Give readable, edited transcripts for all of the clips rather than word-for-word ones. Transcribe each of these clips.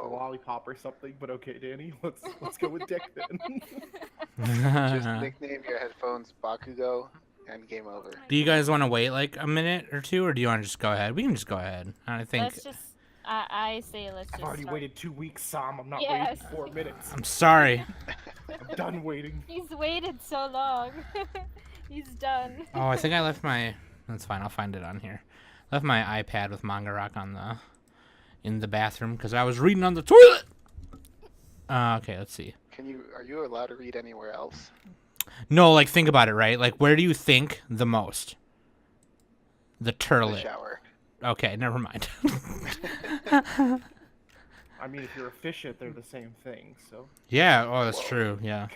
a lollipop or something. But okay, Danny, let's go with Dick then. Just nickname your headphones Bakugo and game over. Oh my Do you guys God. want to wait like a minute or two, or do you want to just go ahead? We can just go ahead. I think. Let's just. I say let's I've just. already start. waited 2 weeks, Sam. I'm not Yes. waiting 4 minutes. I'm sorry. I'm done waiting. He's waited so long. He's done. Oh, I think I left my. That's fine. I'll find it on here. Left my iPad with Manga Rock in the bathroom because I was reading on the toilet. Okay, let's see. Are you allowed to read anywhere else? No, like think about it, right? Like where do you think the most? The The turlet. shower. Okay, never mind. I mean, if you're efficient, they're the same thing. So Yeah. Oh, that's Whoa. true. Yeah.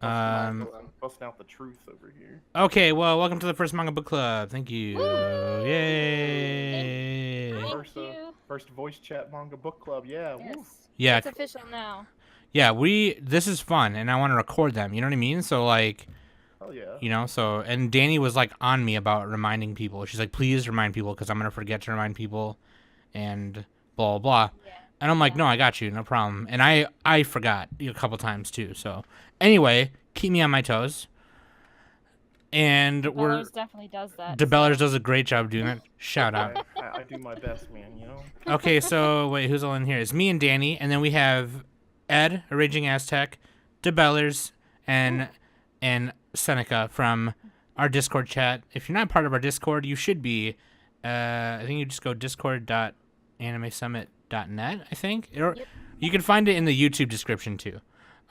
Mind Um. blown. busting out the truth over here. Okay. Well, welcome to the first manga book club. Thank you. Yay. Thank First, you. first voice chat manga book club. Yeah. Woo. Yes. Yeah. It's official now. Yeah. This is fun, and I want to record them. You know what I mean? So like. Hell yeah. You know, so, and Danny was like on me about reminding people. She's like, please remind people because I'm going to forget to remind people and blah, blah, blah. Yeah. And I'm like, no, I got you. No problem. And I forgot a couple times too. So anyway, keep me on my toes. And Bellers definitely does that. DeBellers does a great job doing it. Shout out. I do my best, man. You know. Okay, so wait, who's all in here? It's me and Danny. And then we have Ed, a Raging Aztec, DeBellers, and Seneca from our Discord chat. If you're not part of our Discord, you should be. I think you just go discord.animesummit.net, I think. Or Yep. you can find it in the YouTube description too.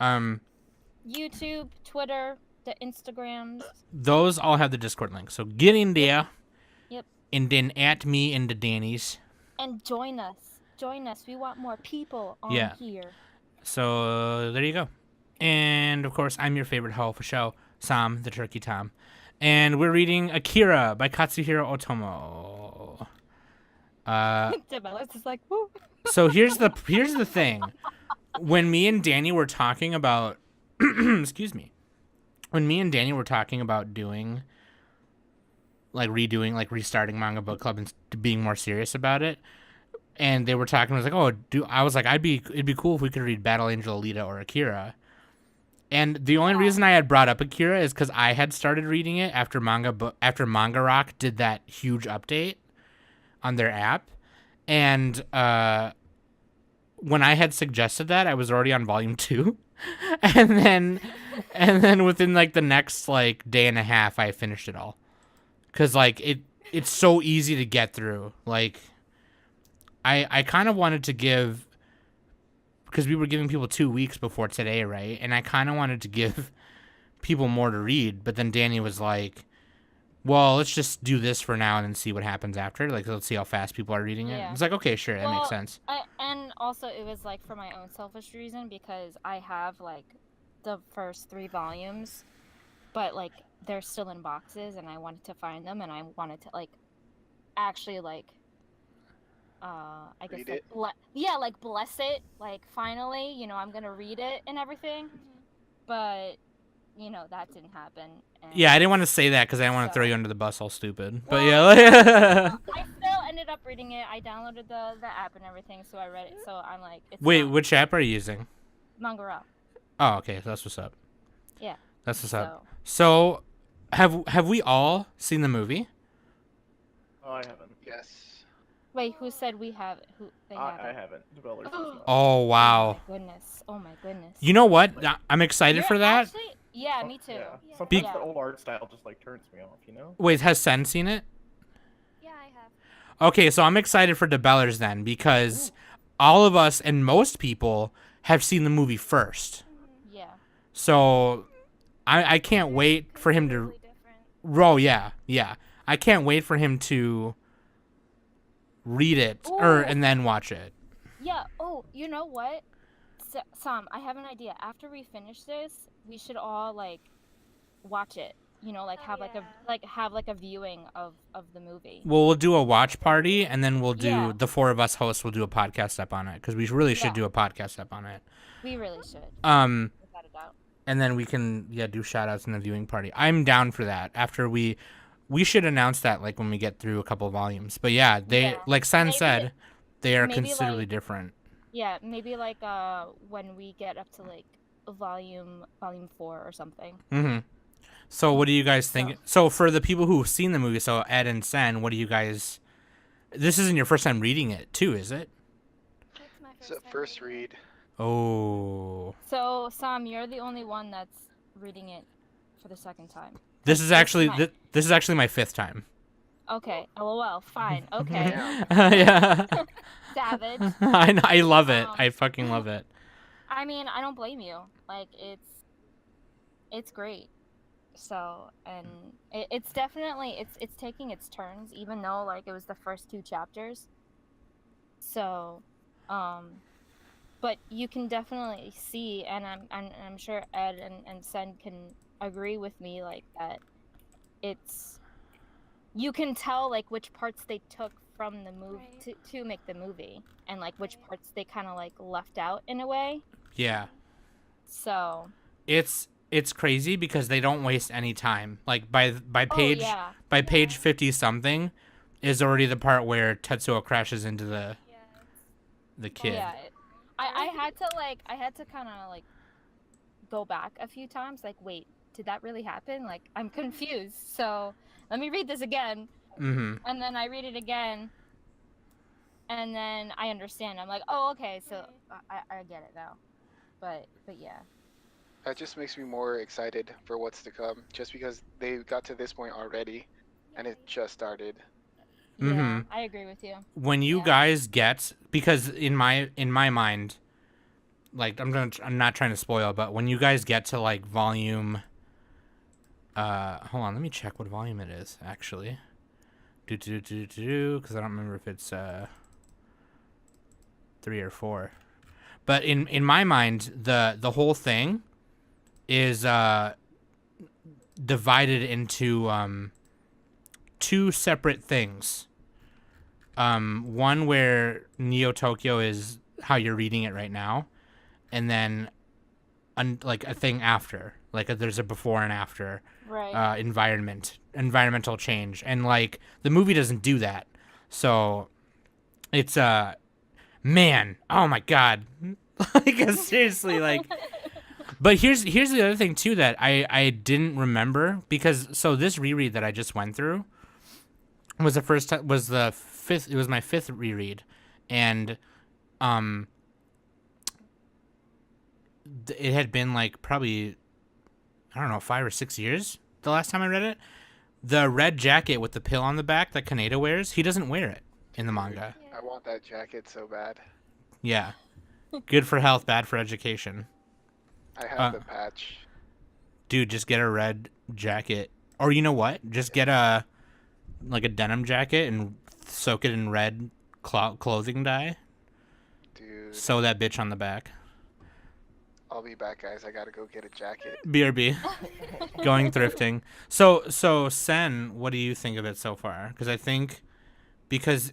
YouTube, Twitter, the Instagrams. Those all have the Discord link. So get in there. Yep. And then at me and the Danny's. And join us. Join us. We want more people on Yeah. here. So there you go. And of course, I'm your favorite hoe for show, Sam the Turkey Tom. And we're reading Akira by Katsuhiro Otomo. DeBellers is like, woo. So here's the thing. When me and Danny were talking about excuse me. When me and Danny were talking about doing restarting Manga Book Club and being more serious about it, and they were talking, I was like, it'd be cool if we could read Battle Angel Alita or Akira. And the only reason I had brought up Akira is because I had started reading it after Manga Rock did that huge update on their app. And when I had suggested that, I was already on volume 2. and then within like the next like day and a half, I finished it all. Cause like it's so easy to get through. Like I kind of wanted to give, because we were giving people 2 weeks before today, right? And I kind of wanted to give people more to read, but then Danny was like, well, let's just do this for now and then see what happens after. Like, let's see how fast people are reading it. Yeah. I was like, okay, sure, that makes sense. And also, it was like for my own selfish reason because I have like the first 3 volumes, but like they're still in boxes, and I wanted to find them, and I wanted to like actually like I guess Read like, like bless it, like finally, I'm gonna read it and everything, but that didn't happen. And Yeah, I didn't want to say that because I didn't want to throw So- you under the bus all stupid. But Well, yeah. I still ended up reading it. I downloaded the app and everything, so I read it. So I'm like, it's Wait, not which app are you using? Manga. Oh, okay, that's what's up. Yeah. That's what's up. So So, have we all seen the movie? Oh, I haven't. Yes. wait, who said we have? Who they have? I haven't. Developers as well. Oh, wow. Oh my goodness! Oh my goodness! You know what? I'm excited for that. Actually, yeah, me too. Yeah. Yeah. Sometimes Yeah. the old art style just like turns me off, you know? Wait, has Sen seen it? Yeah, I have. Okay, so I'm excited for DeBellers then because all of us and most people have seen the movie first. Yeah. So I can't wait for him to. Oh, yeah. I can't wait for him to read it Ooh. and then watch it. Yeah. Oh, you know what? Sam, I have an idea. After we finish this, we should all like watch it. Like have like a viewing of the movie. Well, we'll do a watch party, and then we'll do Yeah. the 4 of us hosts. We'll do a podcast up on it because we really should Yeah. do a podcast up on it. We really should. Without a doubt. And then we can do shout outs in the viewing party. I'm down for that. After we should announce that when we get through a couple volumes. But yeah, they Yeah. like Sen Maybe- said, they are maybe, considerably like- different. Yeah, maybe like when we get up to like volume 4 or something. Mm-hmm. So what do you guys think? So- So for the people who've seen the movie, so Ed and Sen, what do you guys? This isn't your first time reading it, too, is it? It's my So first time first reading it. read. Oh. So Sam, you're the only one that's reading it for the second time. This is actually my- this is actually my 5th time. Okay, LOL, fine, okay. Damn. Yeah. Savage. I love it. Um, I fucking love it. I mean, I don't blame you. Like, it's great. So, and it's definitely it's taking its turns, even though like it was the first 2 chapters. So, but you can definitely see, and I'm sure Ed and Sen can agree with me, like that. You can tell like which parts they took from the movie Right. to make the movie, and like which parts they kind of like left out in a way. Yeah. So It's crazy because they don't waste any time. Like by page yeah. by page 50 something is already the part where Tetsuo crashes into the Yeah, the kid. Yeah, I had to kind of like go back a few times. Like, wait, did that really happen? Like, I'm confused. So let me read this again, Mm-hmm. and then I read it again, and then I understand. I'm like, oh, okay, so I get it now. But yeah. That just makes me more excited for what's to come, just because they got to this point already, and it just started. Yeah, Mhm. I agree with you. When you Yeah. guys get, because in my mind, like I'm not trying to spoil, but when you guys get to like volume, hold on, let me check what volume it is actually. Because I don't remember if it's 3 or 4. But in my mind, the whole thing is divided into 2 separate things. One where Neo Tokyo is how you're reading it right now, and then like a thing after, like there's a before and after Right. environmental change, and like the movie doesn't do that, so it's man, oh my god, like seriously, like. But here's the other thing too that I didn't remember, because so this reread that I just went through was the first time, was the 5th, it was my 5th reread, and it had been like probably, I don't know, 5 or 6 years the last time I read it. The red jacket with the pill on the back that Kaneda wears, he doesn't wear it in the manga. I want that jacket so bad. Yeah. Good for health, bad for education. I have the patch. Dude, just get a red jacket. Or you know what? Just get a denim jacket and soak it in red clothing dye. Dude, Sew that bitch on the back. I'll be back, guys. I gotta go get a jacket. BRB. Going thrifting. So Sen, what do you think of it so far? Because I think,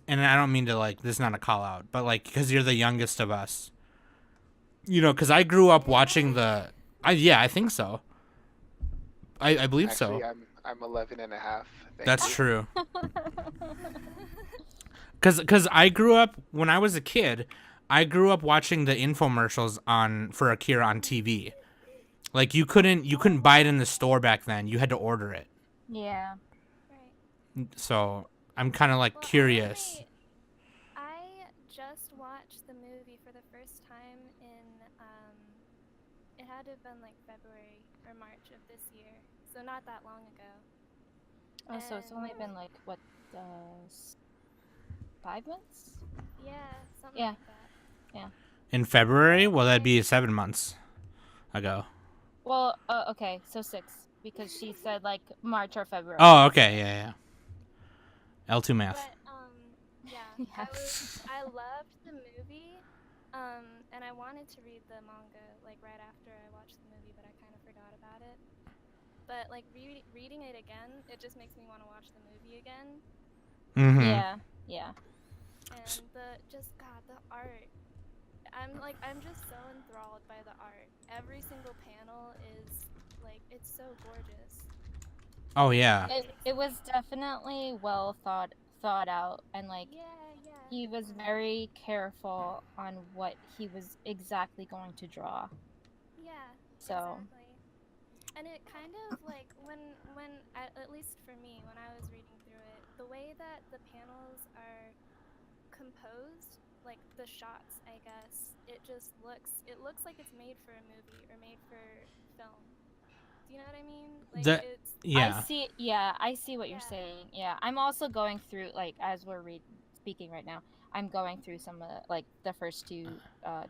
and I don't mean to like, this is not a call out, but like, because you're the youngest of us. You know, because I grew up watching I think so. I believe Actually, so. I'm 11 and a half. That's true. Because I grew up, when I was a kid, I grew up watching the infomercials for Akira on TV. Like you couldn't buy it in the store back then. You had to order it. Yeah. Right. So I'm kind of like Well, curious. actually, I just watched the movie for the first time in it had to have been like February or March of this year, so not that long ago. Oh, so it's only And- been like what, 5 months? Yeah, something Yeah. like that. In February, well, that'd be 7 months ago. Well, okay, so 6, because she said like March or February. Oh, okay, yeah. L2 math. But yeah, Yeah. I loved the movie, and I wanted to read the manga like right after I watched the movie, but I kind of forgot about it. But like reading it again, it just makes me want to watch the movie again. Mm-hmm. Yeah. And the art. I'm just so enthralled by the art. Every single panel is like, it's so gorgeous. Oh yeah. It was definitely well thought out, and like Yeah, he was very careful on what he was exactly going to draw. Yeah, So exactly. And it kind of like when at least for me when I was reading through it, the way that the panels are composed, like the shots, I guess, it looks like it's made for a movie or made for film. Do you know what I mean? Like The it's I yeah. see, yeah, I see what you're yeah. saying. Yeah, I'm also going through, like, as we're speaking right now, I'm going through some of like the first two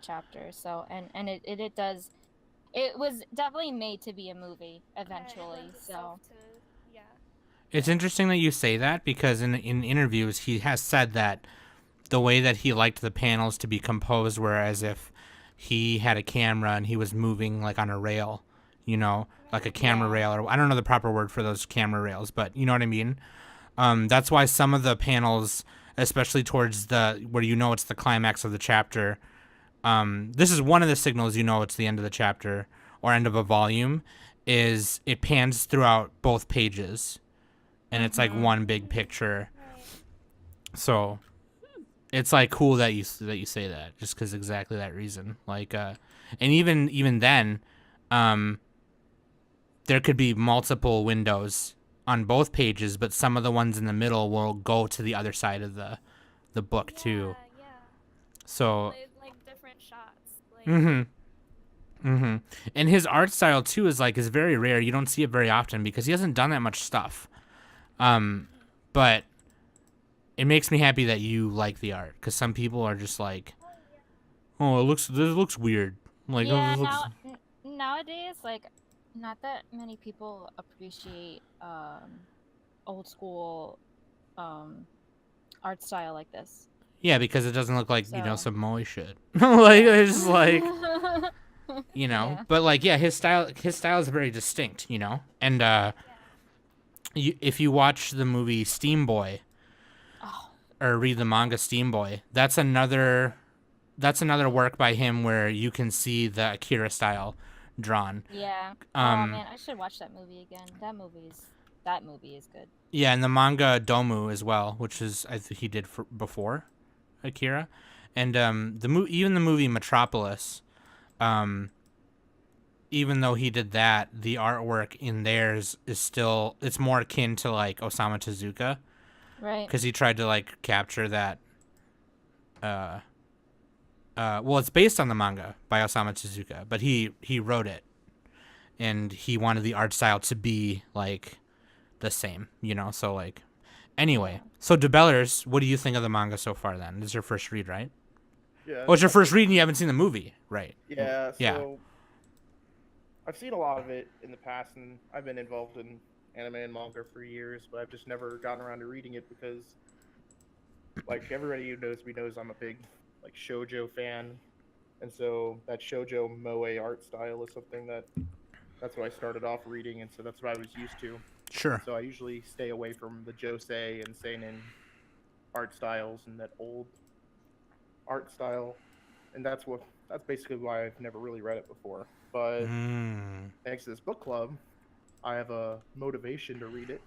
chapters. So and it does, it was definitely made to be a movie Yeah, it eventually. lends itself So to yeah. It's interesting that you say that because in interviews he has said that the way that he liked the panels to be composed were as if he had a camera and he was moving like on a rail, you know, like a Right. camera yeah, rail, or I don't know the proper word for those camera rails, but you know what I mean. That's why some of the panels, especially towards the where you know it's the climax of the chapter, this is one of the signals you know it's the end of the chapter or end of a volume, is it pans throughout both pages, and it's like mm-hmm. one big picture. Right. So it's like cool that you say that, just because exactly that reason. Like, and even then, um, there could be multiple windows on both pages, but some of the ones in the middle will go to the other side of the book too. Yeah, yeah. So, Like different shots. Like mm-hmm, mm-hmm. And his art style too is very rare. You don't see it very often because he hasn't done that much stuff. mhm. But it makes me happy that you like the art, because some people are just like, oh, this looks weird. Like, oh, Yeah, this looks. nowadays, like, not that many people appreciate old school um art style like this. Yeah, because it doesn't look like So some moe shit. Like yeah. it's like Yeah. but like yeah, his style is very distinct, and Yeah. if you watch the movie Steam Boy Oh, or read the manga Steam Boy, that's another work by him where you can see the Akira style drawn. yeah. Oh Um, man, I should watch that movie again. That movie is good. yeah, and the manga Domu as well, which is I think he did before Akira, and even the movie Metropolis, um, even though he did that, the artwork in theirs is still it's more akin to like Osamu Tezuka, Right. because he tried to like capture that. Uh, well, it's based on the manga by Osamu Tezuka, but he wrote it, and he wanted the art style to be like the same, So like, anyway, Yeah. so Debellers, what do you think of the manga so far? Then this is your first read, right? Yeah, Oh, it's your my first first. read, and you haven't seen the movie, right? Yeah, Yeah. so I've seen a lot of it in the past, and I've been involved in anime and manga for years, but I've just never gotten around to reading it because, like, everybody who knows me knows I'm a big like shojo fan, and so that shojo moe art style is something that's what I started off reading, and so that's what I was used to. And Sure. so I usually stay away from the josei and seinen art styles and that old art style, and that's basically why I've never really read it before. But Mm. thanks to this book club, I have a motivation to read it,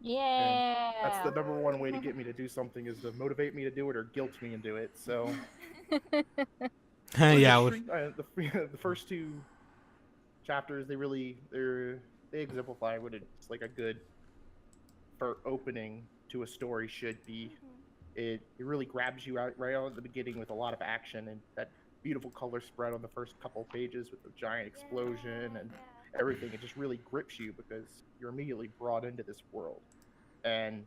and that's Yeah. the number one way to get me to do something is to motivate me to do it or guilt me into it. So, Yeah. the first two chapters they exemplify what it's like a good for opening to a story should be. Mhm. It really grabs you out right out at the beginning with a lot of action and that beautiful color spread on the first couple of pages with the giant explosion and Yeah. everything. It just really grips you because you're immediately brought into this world and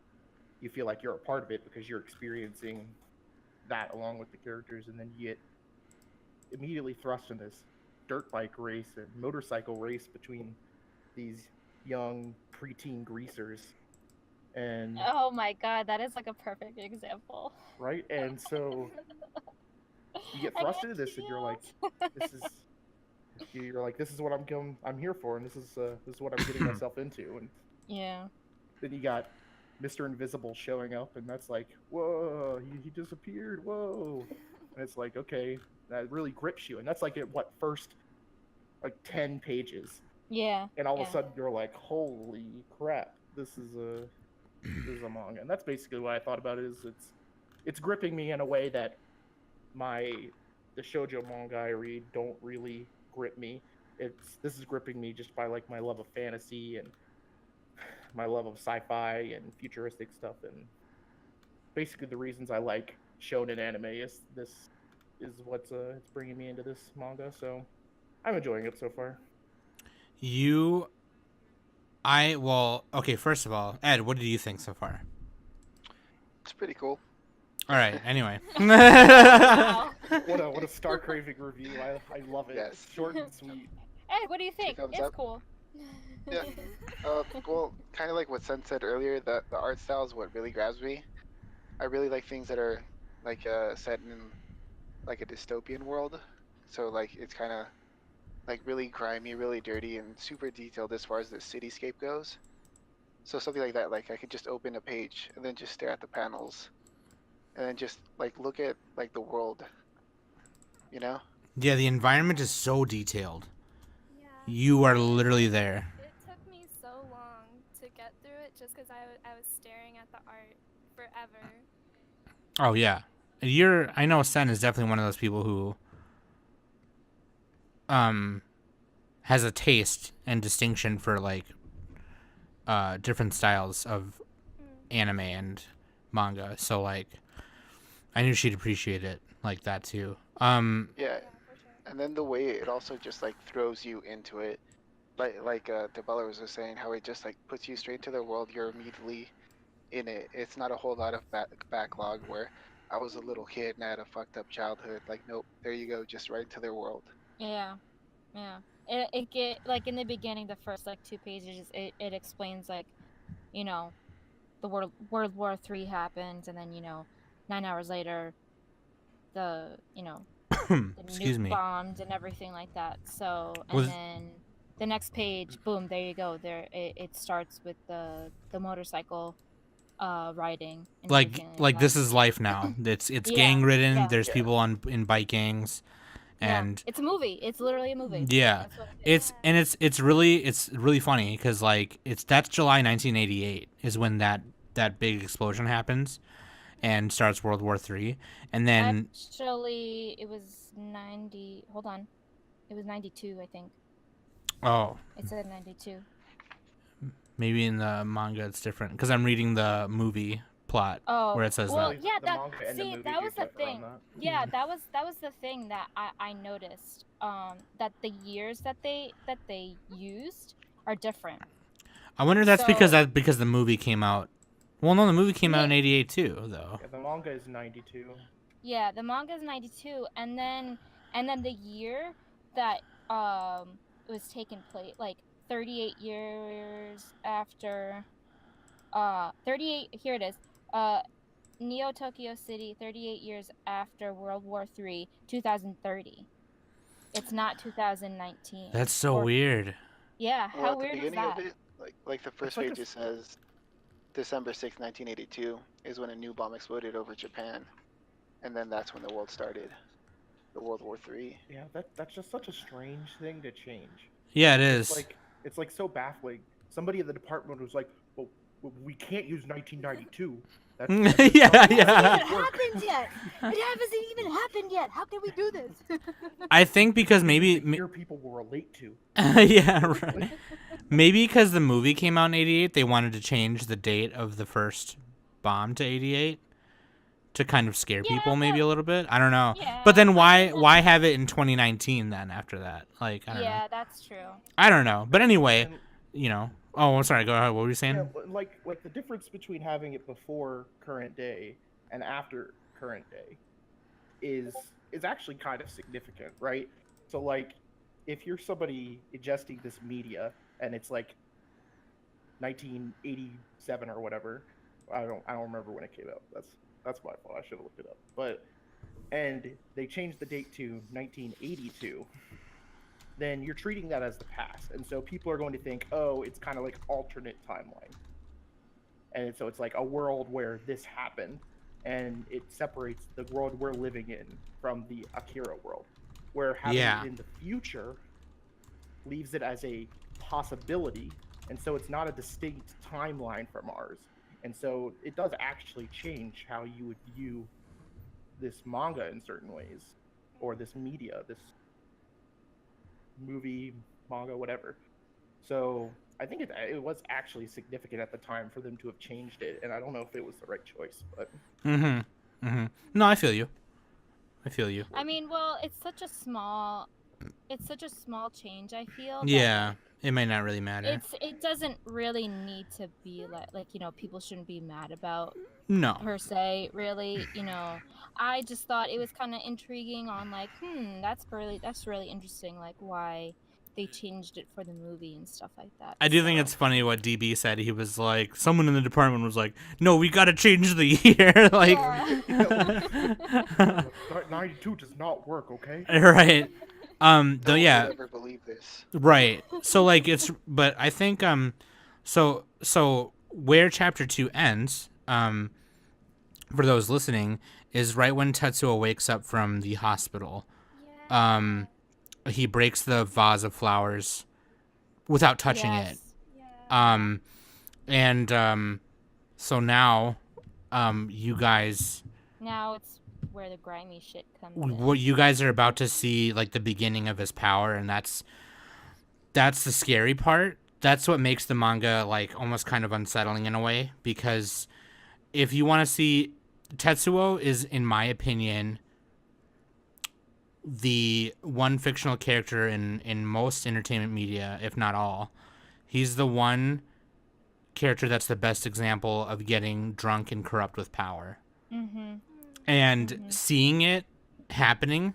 you feel like you're a part of it because you're experiencing that along with the characters, and then you get immediately thrust in this dirt bike race and motorcycle race between these young preteen greasers and Oh my god, that is like a perfect example. right, and so you get I thrust get into this and this is this is what I'm here for, and this is what I'm getting myself into. And Yeah. then you got Mr. Invisible showing up, and that's like, whoa, he disappeared, whoa. And it's like, okay, that really grips you, and that's like at what first like 10 pages, Yeah. and all of Yeah. a sudden you're like, holy crap, this is a manga. And that's basically what I thought about it, is it's gripping me in a way that the shoujo manga I read don't really grip me. This is gripping me just by like my love of fantasy and my love of sci-fi and futuristic stuff, and basically the reasons I like shonen anime is what's it's bringing me into this manga. So I'm enjoying it so far. Okay, first of all, Ed, what do you think so far? It's pretty cool. All right, anyway. Wow. What a star craving review. I love it. Yes. It's short and sweet. Ed, what do you think? thumbs It's up. cool. Yeah. Well, kind of like what Sen said earlier, the art style is what really grabs me. I really like things that are like set in like a dystopian world. So like it's kind of like really grimy, really dirty, and super detailed as far as the cityscape goes. So something like that, like I could just open a page and then just stare at the panels, and then just like look at like the world. You know? Yeah, the environment is so detailed. Yeah. You are literally there. It took me so long to get through it just because I was staring at the art forever. Oh yeah, I know Sen is definitely one of those people who has a taste and distinction for like different styles of anime and manga. So like I knew she'd appreciate it like that too. Yeah. Yeah, for sure. And then the way it also just like throws you into it, like Debella was just saying, how it just like puts you straight to the world. You're immediately in it. It's not a whole lot of backlog where I was a little kid and I had a fucked up childhood. Like, nope, there you go, just right into their world. Yeah. It get like in the beginning, the first like 2 pages, it explains like, you know, the World War III happened, and then 9 hours later, the the Excuse nuke me. bombed and everything like that. So and Was- then the next page, boom, there you go. It starts with the motorcycle riding. And everything Like this that. is life now. It's Yeah, gang ridden. yeah. There's Yeah. people in bike gangs, Yeah, and it's a movie. It's literally a movie. yeah, That's what it is. it's really funny because like that's July 1988 is when that big explosion happens, and starts World War III, and then Actually, it was 90. Hold on, it was 92, I think. oh It said 92. maybe in the manga it's different because I'm reading the movie plot Oh, where it says well, that. yeah, The that manga and the see, movie that do was the differ on thing. that. Yeah, that was the thing that I noticed. That the years that they used are different. I wonder if that's So- because the movie came out. Well, no, the movie came out in Yeah. '88 too, though. Yeah, the manga is 92. Yeah, the manga is 92, and then the year that it was taken place, like 38 years after 38, here it is. Neo Tokyo City, 38 years after World War III, 2030. It's not 2019. That's so Or- weird. Yeah, Well, how at the weird is beginning that? of it, like the first like a page, it says December 6, 1982 is when a new bomb exploded over Japan, and then that's when the world started, the World War III. Yeah, that's just such a strange thing to change. Yeah, it is. It's like so baffling. Somebody in the department was like, "Well, we can't use 1992." That's Yeah, not how yeah. it works." happened yet. It hasn't even happened yet. How can we do this? I think because maybe The year people will relate to. yeah, right. Maybe because the movie came out in '88, they wanted to change the date of the first bomb to '88 to kind of scare Yeah, people, maybe but- a little bit. I don't know. Yeah, But then I think why have it in 2019 then after that? Like I don't know. Yeah, that's true. I don't know. But anyway, And, you know. Oh, I'm sorry. Go ahead. What were you saying? yeah, like the difference between having it before current day and after current day is actually kind of significant, right? So like if you're somebody ingesting this media and it's like 1987 or whatever, I don't remember when it came out. That's my fault. I should have looked it up. But and they changed the date to 1982. Then you're treating that as the past, and so people are going to think, oh, it's kind of like alternate timeline, and so it's like a world where this happened, and it separates the world we're living in from the Akira world, where having Yeah. it in the future leaves it as a possibility, and so it's not a distinct timeline from ours, and so it does actually change how you would view this manga in certain ways, or this media, this movie, manga, whatever. So I think it was actually significant at the time for them to have changed it, and I don't know if it was the right choice, but No, I feel you. I feel you. I mean, well, it's such a small change. I feel. Yeah, it might not really matter. It doesn't really need to be like people shouldn't be mad about No. per se. Really, I just thought it was kind of intriguing on like, that's really interesting. Like why they changed it for the movie and stuff like that. I do think it's funny what DB said. He was like, someone in the department was like, no, we got to change the year. Like, 92 does not work, okay? right. Though, Don't yeah. ever believe this. Right. So, like, but I think, so where chapter 2 ends, for those listening, is right when Tetsuo wakes up from the hospital. Yeah. He breaks the vase of flowers without touching it. Yeah. So now, you guys, Now it's where the grimy shit comes in. what you guys are about to see, like the beginning of his power, and that's the scary part. That's what makes the manga like almost kind of unsettling in a way, because if you want to see, Tetsuo is, in my opinion, the one fictional character in most entertainment media, if not all. He's the one character that's the best example of getting drunk and corrupt with power. And seeing it happening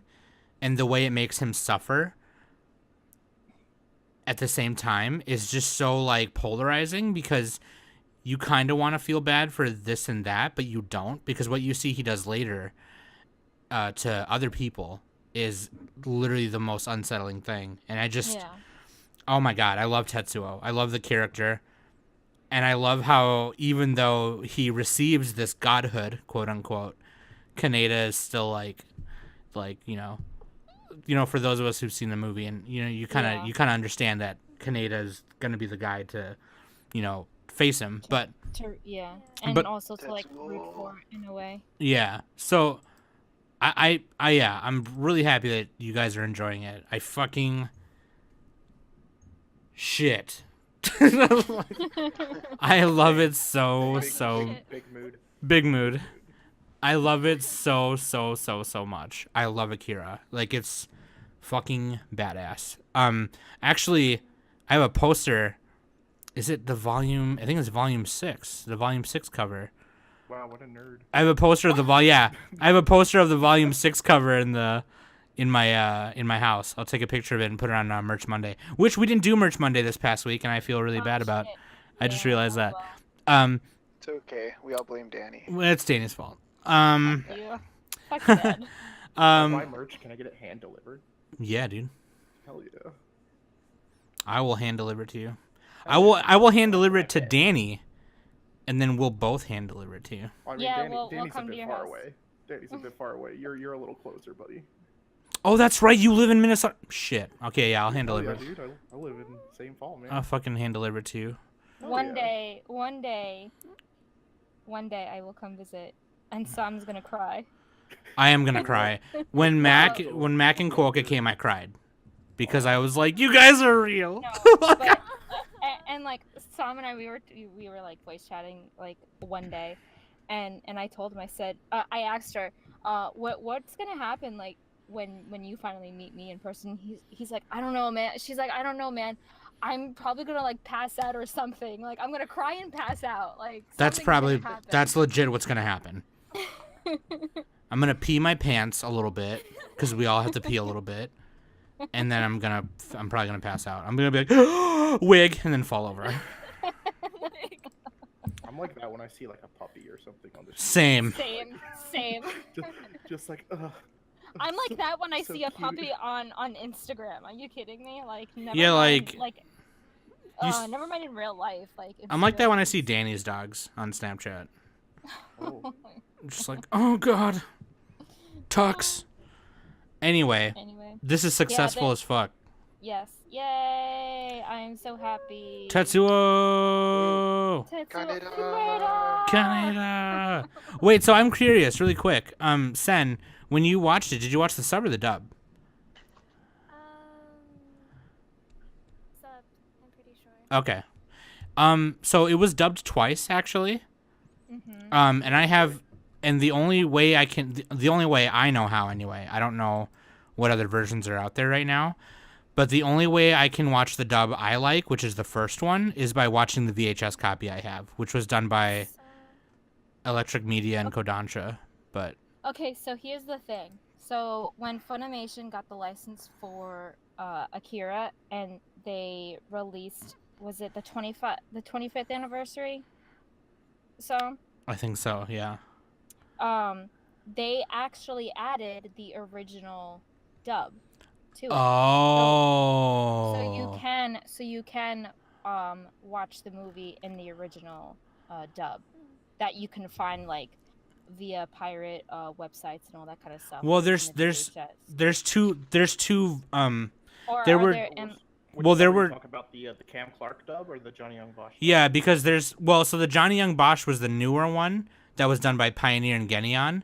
and the way it makes him suffer at the same time is just so like polarizing, because you kind of want to feel bad for this and that, but you don't, because what you see he does later to other people is literally the most unsettling thing. And I just, oh my God, I love Tetsuo. I love the character. And I love how even though he receives this godhood, quote unquote, Kaneda is still like, for those of us who've seen the movie, and you kind of understand that Kaneda is gonna be the guy to, face him. But and also to like root for in a way. Yeah. So, I'm really happy that you guys are enjoying it. I fucking shit. I love it so. Big mood. I love it so much. I love Akira. Like, it's fucking badass. Actually, I have a poster. Is it the volume? I think it's volume 6. The volume 6 cover. Wow, what a nerd. I have a poster of the I have a poster of the volume 6 cover in my house. I'll take a picture of it and put it on Merch Monday, which we didn't do Merch Monday this past week, and I feel really bad about. I just realized that. It's okay. We all blame Danny. It's Danny's fault. Fuck Dad. My merch, can I get it hand delivered? Yeah, dude. Hell yeah. I will hand deliver it to you. I will hand deliver it to Danny, and then we'll both hand deliver it to you. I mean, Yeah, Danny's we'll a come to bit your far house. away. Danny's a bit far away. You're a little closer, buddy. Oh, that's right. You live in Minnesota. Shit. Okay, yeah, I'll hand deliver Yeah, it. dude, I live in St. Paul, man. I'll fucking hand deliver it to you. One day, I will come visit, and Sam's gonna cry. I am gonna cry. When Mac and Quokka came, I cried because I was like, "You guys are real." No, but, and like Sam and I, we were like voice chatting like one day, and I told him, I said, I asked her, what's gonna happen like when you finally meet me in person? He's like, I don't know, man. She's like, I don't know, man. I'm probably gonna like pass out or something. Like I'm gonna cry and pass out. Like that's legit what's gonna happen. I'm gonna pee my pants a little bit because we all have to pee a little bit, and then I'm probably gonna pass out. I'm gonna be like wig and then fall over. I'm like that when I see like a puppy or something on the street. Same. Just like I'm like so- that when I so see a cute. puppy on Instagram. Are you kidding me? Like never Yeah, mind, you s- never mind in real life. Like I'm like that when I Instagram. see Danny's dogs on Snapchat. Oh. Just like, oh god, Tux. Anyway, Anyway, this is successful as fuck. Yes. Yay! I am so happy. Tetsuo! Kaneda! Kaneda! Wait, so I'm curious, really quick. Sen, when you watched it, did you watch the sub or the dub? Sub, I'm pretty sure. Okay. So it was dubbed twice, actually. Mm-hmm. And I have, and the only way the only way I know how anyway, I don't know what other versions are out there right now, but the only way I can watch the dub I like, which is the first one, is by watching the VHS copy I have, which was done by Electric Media and Kodansha. But Okay, so here's the thing. So when Funimation got the license for Akira, and they released, was it the 25th anniversary song? I think so, yeah. They actually added the original dub to it. Oh. So you can watch the movie in the original dub that you can find like via pirate websites and all that kind of stuff. Well, in the there's two Or there are were there well, there were talk about the Cam Clark dub or the Johnny Young Bosch dub? yeah, because so the Johnny Young Bosch was the newer one that was done by Pioneer and Genion,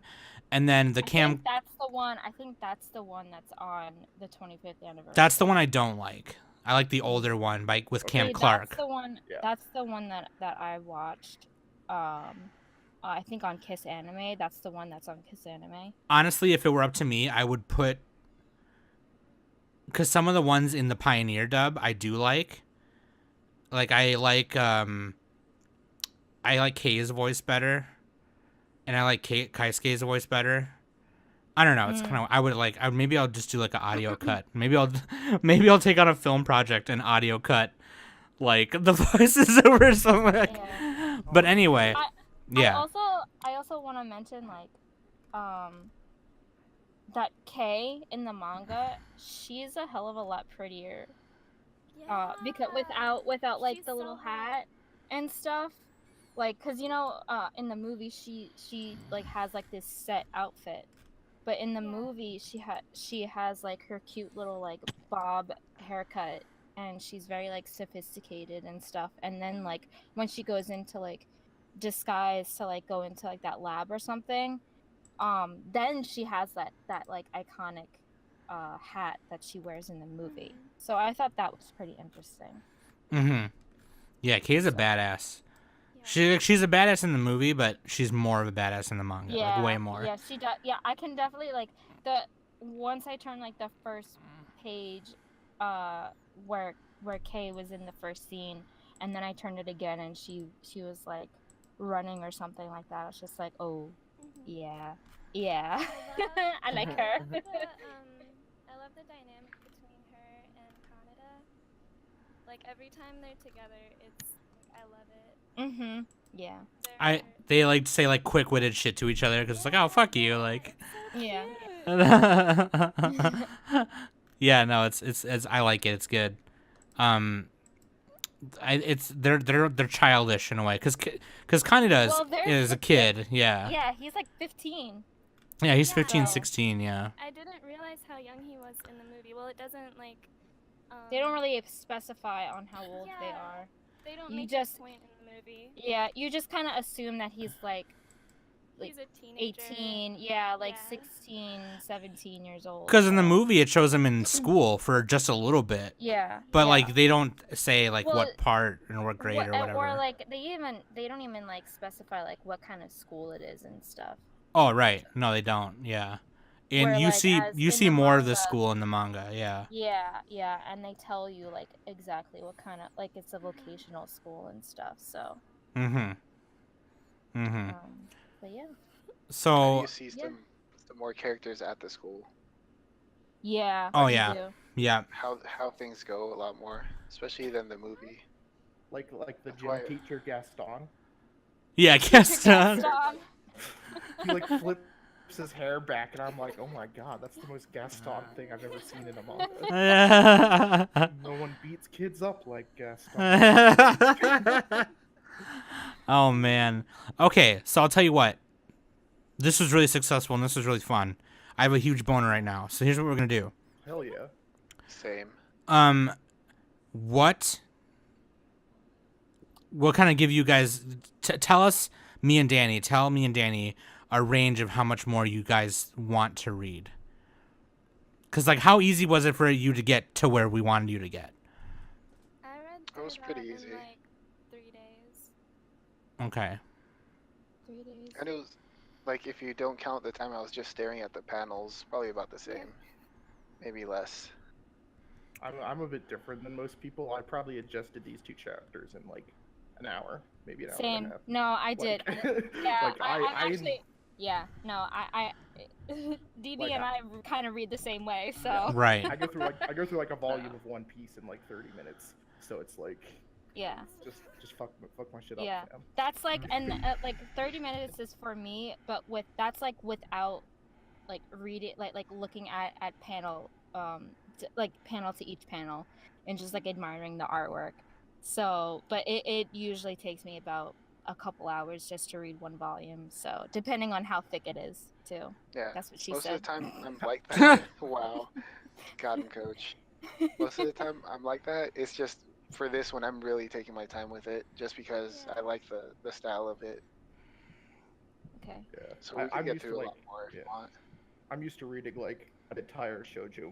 and then the I Cam think that's the one. I think that's the one that's on the 25th anniversary. that's the one I don't like. I like the older one with Cam Okay, Clark. That's the one. Yeah. That's the one that I watched. I think on Kiss Anime. That's the one that's on Kiss Anime. Honestly, if it were up to me, I would put, because some of the ones in the Pioneer dub I do like. Like I like Kei's voice better, and I like Kaisuke's voice better. I don't know. It's kind of maybe I'll just do like an audio cut. Maybe I'll take on a film project and audio cut like the voices over something. Like. Yeah. But anyway, yeah. I also want to mention like, that Kei in the manga, she's a hell of a lot prettier. Because without like She's the little so hot. hat and stuff, like, cause in the movie she like has like this set outfit, but in the movie she has like her cute little like bob haircut, and she's very like sophisticated and stuff. And then like when she goes into like disguise to like go into like that lab or something, then she has that like iconic hat that she wears in the movie. So I thought that was pretty interesting. Mm-hmm. Yeah, Kei's a badass. She's a badass in the movie, but she's more of a badass in the manga. Yeah, like way more. Yeah, she does. Yeah, I can definitely like once I turn like the first page, where Kei was in the first scene, and then I turned it again, and she was like running or something like that. I was just like, oh, yeah. I like her. I love the dynamic between her and Kaneda. Like every time they're together, it's I love it. Mhm. Yeah. They like say like quick-witted shit to each other because it's like, oh fuck you, like. Yeah. Yeah, no, it's I like it. It's good. They're childish in a way because Kaneda is a kid. Yeah. Yeah, he's like 15. Yeah, he's Yeah. 15, 16, yeah. I didn't realize how young he was in the movie. Well, it doesn't like. They don't really specify on how old they Yeah. are. They don't You make just- that point in the movie. Yeah, you just kind of assume that he's like He's a teenager. 18, yeah, like Yeah. 16, 17 years old. Because in the so- movie it shows him in school for just a little bit, Yeah. but yeah. like they don't say like Well, what part or what grade or whatever. Or like they don't even like specify like what kind of school it is and stuff. Oh right, no they don't. Yeah, and Where, you like, see as in see the more of the manga- school in the manga. Yeah. Yeah, and they tell you like exactly what kind of like it's a vocational school and stuff. So. Mm-hmm. Mm-hmm. But yeah. So. You see some more characters at the school. Yeah. Oh, you yeah. do. Yeah. How things go a lot more, especially than the movie. Like the gym Quiet. teacher Gaston. Yeah, Gaston. Gaston. He like flips his hair back, and I'm like, oh my god, that's the most Gaston thing I've ever seen in a manga. No one beats kids up like Gaston. Oh man. Okay, so I'll tell you what. This was really successful and this was really fun. I have a huge boner right now. So here's what we're gonna do. Hell yeah. Same. what will kind of give you guys tell us me and Danny tell me and Danny a range of how much more you guys want to read, because like how easy was it for you to get to where we wanted you to get? I read It through was pretty that easy. in like 3 days. Okay. 3 days. And it was like, if you don't count the time I was just staring at the panels, probably about the same, maybe less. I'm a bit different than most people. I probably adjusted these 2 chapters in like an hour, maybe an hour and Same. a half. No, I did. Like, Yeah, like I'm I actually. Yeah, no, DB Like, and I kind of read the same way, so. Yeah. Right. I go through like a volume of One Piece in like 30 minutes. So it's like Yeah. just fuck my shit Yeah. up, fam. That's like, and like 30 minutes is for me, but that's like without like reading, like looking at panel, like panel to each panel, and just like admiring the artwork. So, but it usually takes me about a couple hours just to read one volume. So depending on how thick it is, too. Yeah. That's what she Most said. of the time I'm like that. Wow. Got him, coach. Most of the time I'm like that. It's just for this one I'm really taking my time with it, just because I like the style of it. Okay. Yeah. So we can I'm get used through to a lot more if you want. I'm used to reading like an entire shoujo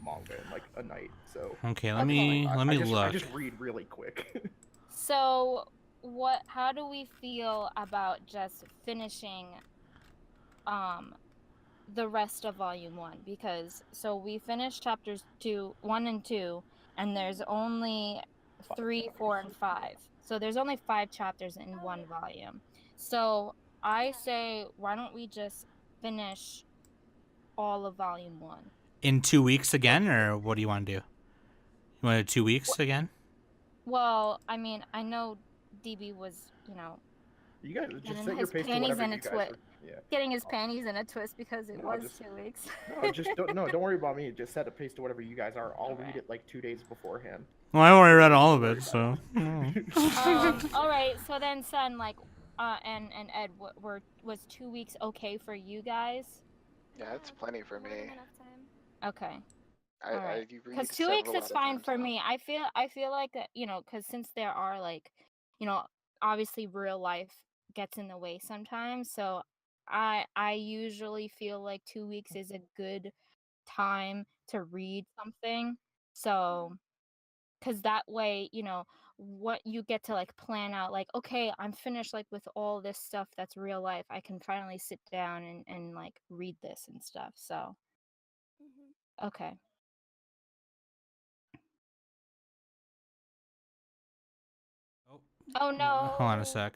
manga in like a night. So Okay. Let Okay. me I look. just read really quick. So how do we feel about just finishing the rest of volume 1? Because so we finished chapters 1 and 2, and there's only 3, 4, and 5. So there's only 5 chapters in one volume. So I say, why don't we just finish all of volume 1? In 2 weeks again, or what do you want to do? You want to do 2 weeks again? Well, I mean, I know DB was, You guys just getting set your his pace to panties whatever in you a guys twist. are. Yeah. Getting his panties in a twist because it No, was just- 2 weeks. No, just don't worry about me. Just set a pace to whatever you guys are. I'll read it like 2 days beforehand. Well, I already read all of it, so. All right, so then, son, like, and Ed, was 2 weeks okay for you guys? Yeah, it's plenty for More than me. enough time. Okay, I alright. read Because 2 weeks several is at a fine time, for so. me. I feel like that, because since there are like, obviously real life gets in the way sometimes. So I usually feel like 2 weeks is a good time to read something. So, because that way, what you get to like plan out, like, okay, I'm finished like with all this stuff that's real life. I can finally sit down and like read this and stuff. So, okay. Oh no. Hold on a sec.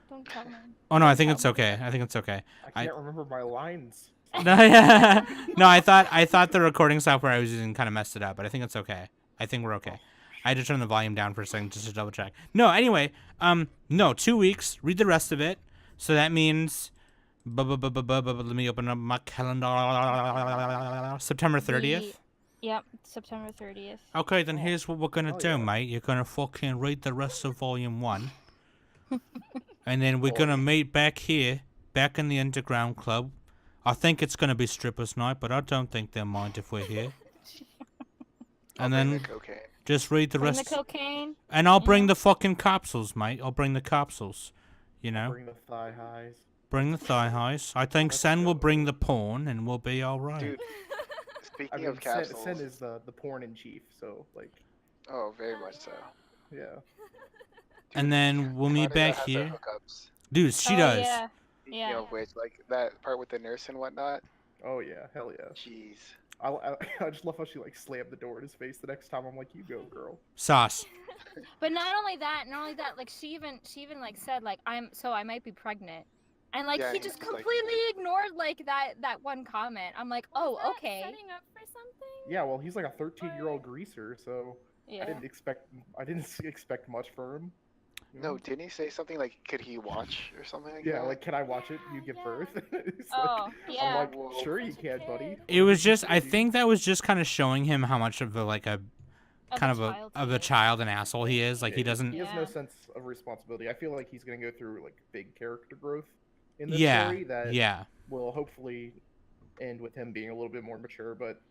Don't tell me. Oh no, I think Don't it's tell me. okay. I think it's okay. I can't remember my lines. No, yeah. No, I thought the recording software I was using kind of messed it up, but I think it's okay. I think we're okay. I had to turn the volume down for a second just to double check. No, anyway, no, 2 weeks. Read the rest of it. So that means, let me open up my calendar. September 30th. Yep, September 30th. Okay, then here's what we're gonna Oh, do, yeah. mate. You're gonna fucking read the rest of volume 1, and then we're gonna meet back here, back in the underground club. I think it's gonna be strippers' night, but I don't think they'll mind if we're here. I'll And bring then the cocaine. just read the Bring rest. the cocaine. And I'll bring the fucking capsules, mate. I'll bring the capsules. You know, Bring the thigh highs. bring the thigh highs. I think Sen will bring the porn, and we'll be all right. Dude, speaking I mean, of capsules. Sen is the porn in chief, so like, Oh, very much so. yeah. And then we'll meet Claudia back has the here. hookups. Dude, she Oh, does. Yeah. Speaking Yeah. of which, like that part with the nurse and whatnot. Oh yeah, hell yeah. Jeez. I just love how she like slammed the door in his face the next time. I'm like, you go, girl. Sauce. But not only that, like she even like said like I might be pregnant. And like Yeah, he he's just like- completely ignored like that one comment. I'm like, Was "Oh, that okay." Setting up for something? Yeah, well, he's like a 13-year-old greaser, so Yeah. I didn't expect much for him. you No, know? didn't he say something like, could he watch or something like Yeah, that? like, can I watch it? You give Yeah. birth. It's Oh, like, yeah. I'm like, Whoa. sure you Such a can, buddy. kid. It was just. I Dude. think that was just kind of showing him how much of a like a kind of child of he a is. child and asshole he is. Like Yeah, he doesn't. He has Yeah. no sense of responsibility. I feel like he's gonna go through like big character growth in this Yeah. story that Yeah. will hopefully end with him being a little bit more mature. But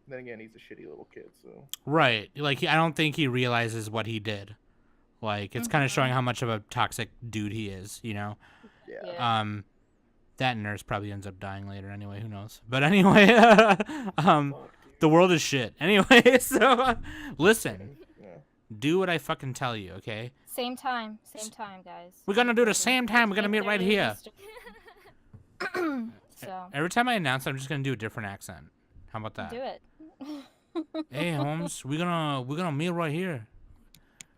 Then again, he's a shitty little kid, so. Right. Like I don't think he realizes what he did. Like it's kind of showing how much of a toxic dude he is, you know. Yeah. That nurse probably ends up dying later anyway, who knows. But anyway, the world is shit. Anyway, so listen. Yeah. Do what I fucking tell you, okay? Same time, guys. We're gonna do the same time. We're gonna meet right here. So Every time I announce, I'm just gonna do a different accent. How about that? do it. Hey, Holmes, we're gonna meet right here.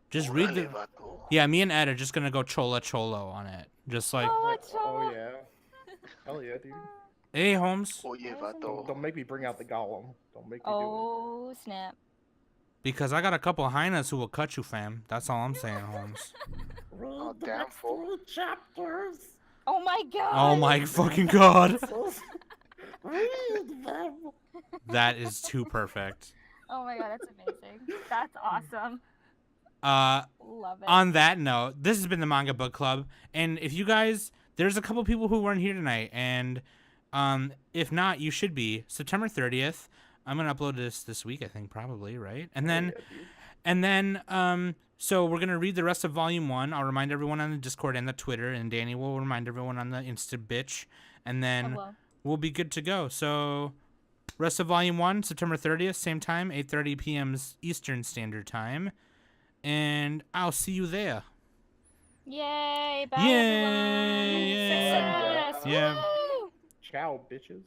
Just read the. Yeah, me and Ed are just gonna go cholo on it, just like. Oh yeah. Hell yeah, dude. Hey, Holmes. Don't make me bring out the golem. Don't make me Oh snap! Because I got a couple of hyenas who will cut you, fam. That's all I'm saying, Holmes. do it. Oh, damn fool. Chapters. Oh my god! Oh my fucking god. Read them. That is too perfect. Oh my god, that's amazing. That's awesome. Love it. On that note, this has been the Manga Book Club, and if you guys, there's a couple people who weren't here tonight, and if not, you should be. September 30th. I'm gonna upload this week, I think, probably, right? And then, so we're gonna read the rest of Volume 1. I'll remind everyone on the Discord and the Twitter, and Danny will remind everyone on the Insta bitch, and then we'll be good to go. So, rest of Volume 1, September 30th, same time, 8:30 p.m. Eastern Standard Time. And I'll see you there. Yay! Bye, Yay! everyone! Success! Yeah. Woo! Ciao, bitches.